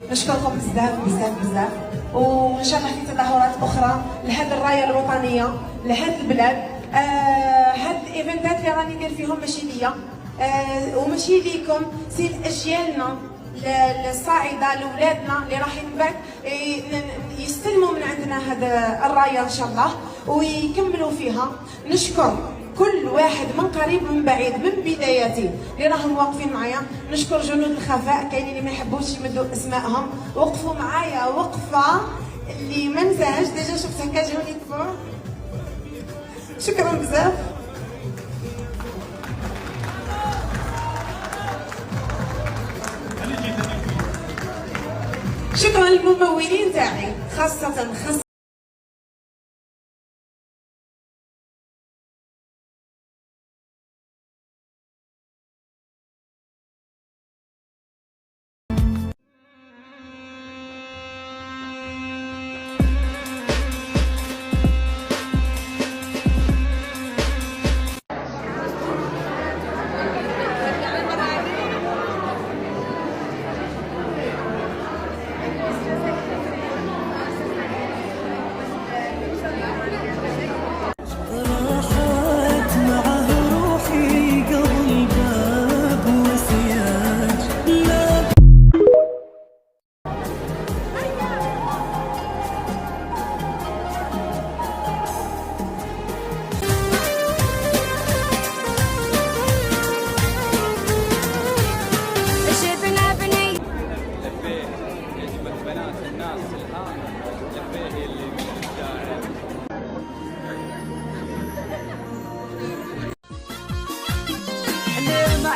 نشكركم بزاف بزاف بزاف، وان شاء الله في تظاهرات اخرى لهذه الرايه الوطنيه لهذه البلاد. هاد الايفنتات اللي راني ندير فيهم ماشي ليا وماشي ليكم، سي لاجيالنا الصاعده لولادنا اللي راح من بعد يستلموا من عندنا هذا الرايه ان شاء الله ويكملوا فيها. نشكر كل واحد من قريب ومن بعيد من بداياتي اللي راهم واقفين معايا. نشكر جنود الخفاء، كاينين اللي ما يحبوش يمدوا اسمائهم، وقفوا معايا وقفه اللي ما نساهاش. ديجا شفت هكا جاوني تفوق. شكرا بزاف. شكرا للممولين تاعي خاصة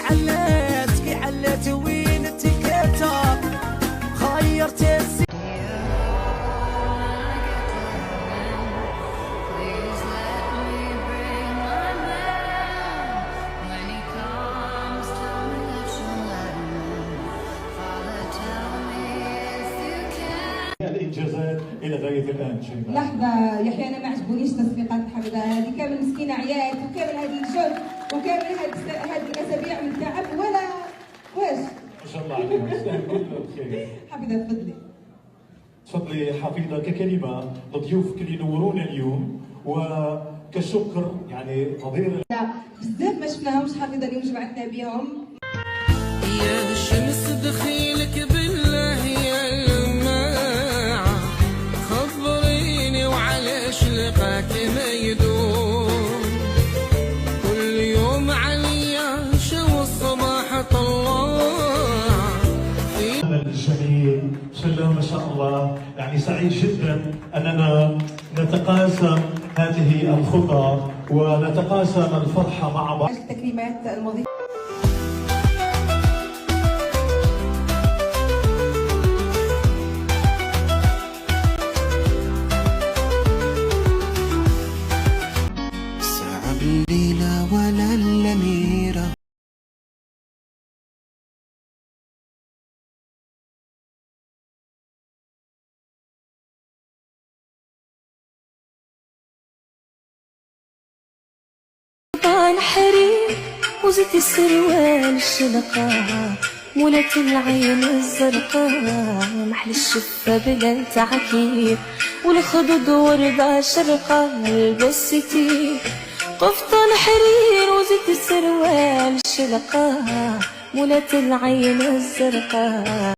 عليت كي عليت وين التيكيتا خيرت الانجازات الى غايه الان. لحظه يحيى، انا ما عجبونيش تصفيقات الحمله هذه، كامل مسكينه عيات وكامل هذه الجهد وكامل هذه الاسابيع من التعب ولا واش. ما شاء الله عليهم، يستاهل كل الخير. حفيظه تفضلي. تفضلي حفيظه ككلمه لضيوفك اللي نورونا اليوم وكشكر يعني نظير. بزاف ما شفناهمش حفيظه اليوم جمعتنا بهم. يا شمس دخيلك بالله يا لماعة خبريني وعلاش لقاك ما يدوم كل يوم عليا شو الصباح طلع الجميل. بسم الله ما شاء الله، يعني سعيد جدا اننا نتقاسم هذه الخطى ونتقاسم الفرحه مع بعض. التكريمات المضيفه صعب الليلة ولا الأميرة الحرير وزيت السروال الشلقة مولت العين الزرقاء محل الشفة بلا تعكير والخدود وردة شرقة البستي قفطان حرير وزيت السروال الشلقة مولت العين الزرقاء